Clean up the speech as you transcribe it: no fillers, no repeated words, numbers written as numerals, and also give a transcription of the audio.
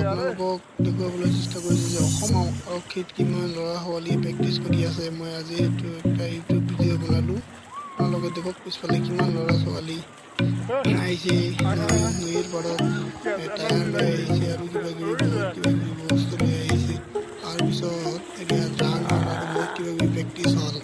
আপোনালোকক দেখুৱাবলৈ চেষ্টা কৰিছোঁ যে অসম আৰক্ষীত কিমান ল'ৰা ছোৱালীয়ে প্ৰেক্টিচ কৰি আছে। মই আজি সেইটো এটা ইউটিউব ভিডিঅ' বনালোঁ। আপোনালোকে দেখক পিছফালে কিমান ল'ৰা ছোৱালী আহিছে নদীৰ পাৰত টায়াৰ লৈ আহিছে আৰু কিবা কিবি বস্তু লৈ আহিছে। তাৰপিছত এতিয়া জান হ'ল আৰু বহুত কিবা কিবি প্ৰেক্টিচ হ'ল।